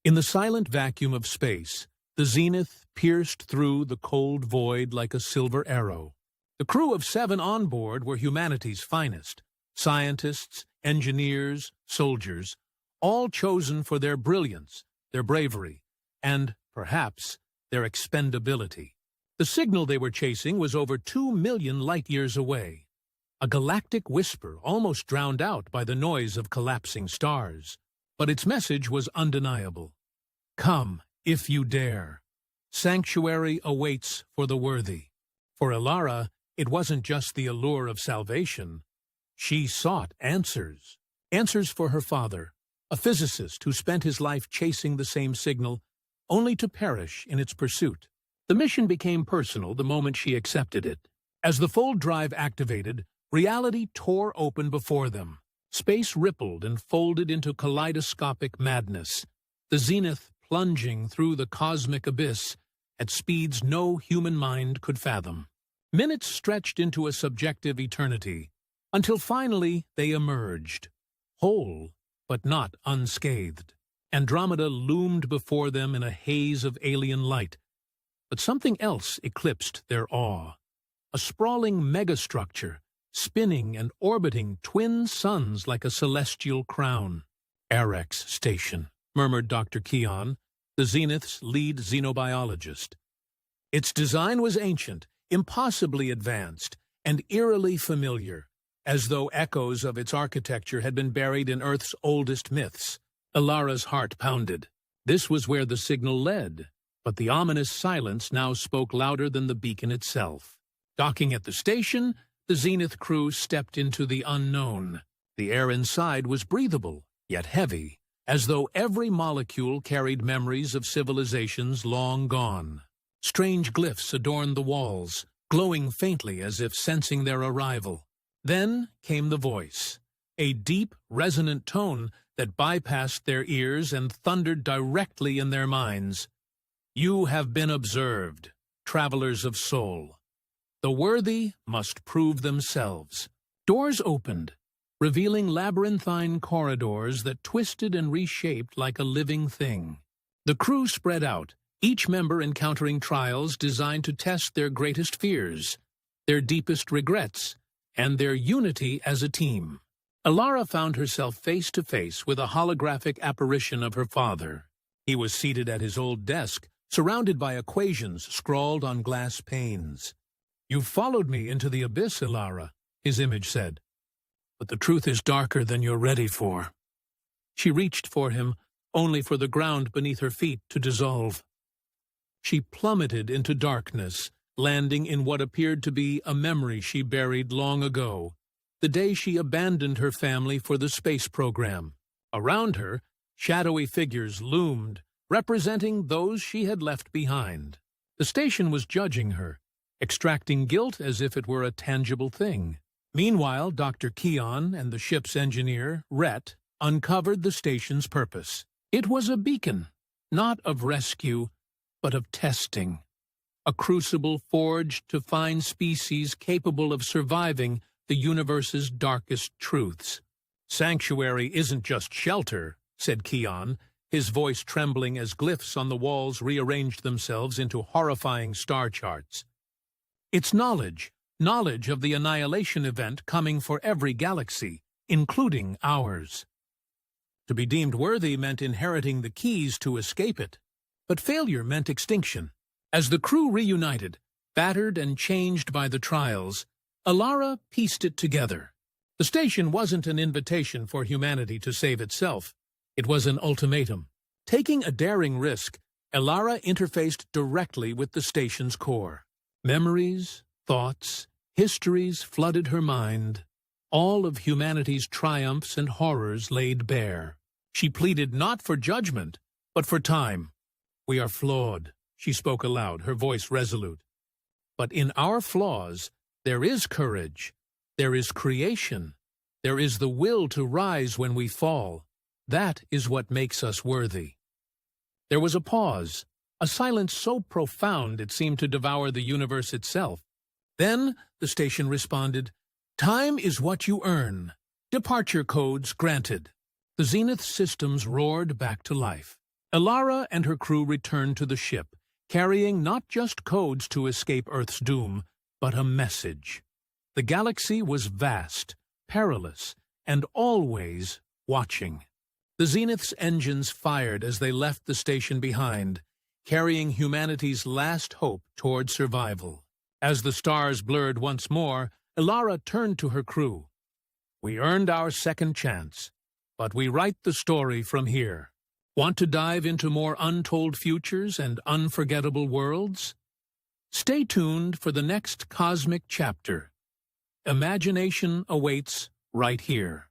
In the silent vacuum of space, the Zenith pierced through the cold void like a silver arrow. The crew of 7 on board were humanity's finest, scientists, engineers, soldiers, all chosen for their brilliance, their bravery, and, perhaps, their expendability. The signal they were chasing was over 2 million light-years away, a galactic whisper almost drowned out by the noise of collapsing stars. But its message was undeniable. Come, if you dare. Sanctuary awaits for the worthy. For Elara, it wasn't just the allure of salvation. She sought answers. Answers for her father, a physicist who spent his life chasing the same signal, only to perish in its pursuit. The mission became personal the moment she accepted it. As the fold drive activated, reality tore open before them. Space rippled and folded into kaleidoscopic madness, the Zenith plunging through the cosmic abyss at speeds no human mind could fathom. Minutes stretched into a subjective eternity, until finally they emerged, whole but not unscathed. Andromeda loomed before them in a haze of alien light, but something else eclipsed their awe. A sprawling megastructure, spinning and orbiting twin suns like a celestial crown. Arex Station, murmured Dr. Keon, the Zenith's lead xenobiologist. Its design was ancient, impossibly advanced, and eerily familiar, as though echoes of its architecture had been buried in Earth's oldest myths. Elara's heart pounded. This was where the signal led, but the ominous silence now spoke louder than the beacon itself. Docking at the station, the Zenith crew stepped into the unknown. The air inside was breathable, yet heavy, as though every molecule carried memories of civilizations long gone. Strange glyphs adorned the walls, glowing faintly as if sensing their arrival. Then came the voice, a deep, resonant tone that bypassed their ears and thundered directly in their minds. You have been observed, travelers of soul. The worthy must prove themselves. Doors opened, revealing labyrinthine corridors that twisted and reshaped like a living thing. The crew spread out, each member encountering trials designed to test their greatest fears, their deepest regrets, and their unity as a team. Elara found herself face to face with a holographic apparition of her father. He was seated at his old desk, surrounded by equations scrawled on glass panes. "You've followed me into the abyss, Elara," his image said. "But the truth is darker than you're ready for." She reached for him, only for the ground beneath her feet to dissolve. She plummeted into darkness, landing in what appeared to be a memory she buried long ago, the day she abandoned her family for the space program. Around her, shadowy figures loomed, representing those she had left behind. The station was judging her, extracting guilt as if it were a tangible thing. Meanwhile, Dr. Keon and the ship's engineer, Rhett, uncovered the station's purpose. It was a beacon, not of rescue, but of testing. A crucible forged to find species capable of surviving the universe's darkest truths. "Sanctuary isn't just shelter," said Keon, his voice trembling as glyphs on the walls rearranged themselves into horrifying star charts. "It's knowledge of the annihilation event coming for every galaxy, including ours." To be deemed worthy meant inheriting the keys to escape it, but failure meant extinction. As the crew reunited, battered and changed by the trials, Elara pieced it together. The station wasn't an invitation for humanity to save itself. It was an ultimatum. Taking a daring risk, Elara interfaced directly with the station's core. Memories, thoughts, histories flooded her mind, all of humanity's triumphs and horrors laid bare. She pleaded not for judgment, but for time. "We are flawed," she spoke aloud, her voice resolute. "But in our flaws, there is courage, there is creation, there is the will to rise when we fall. That is what makes us worthy." There was a pause, a silence so profound it seemed to devour the universe itself. Then the station responded, "Time is what you earn. Departure codes granted." The Zenith systems roared back to life. Elara and her crew returned to the ship, carrying not just codes to escape Earth's doom, but a message. The galaxy was vast, perilous, and always watching. The Zenith's engines fired as they left the station behind, carrying humanity's last hope toward survival. As the stars blurred once more, Elara turned to her crew. "We earned our second chance, but we write the story from here. Want to dive into more untold futures and unforgettable worlds? Stay tuned for the next cosmic chapter. Imagination awaits right here."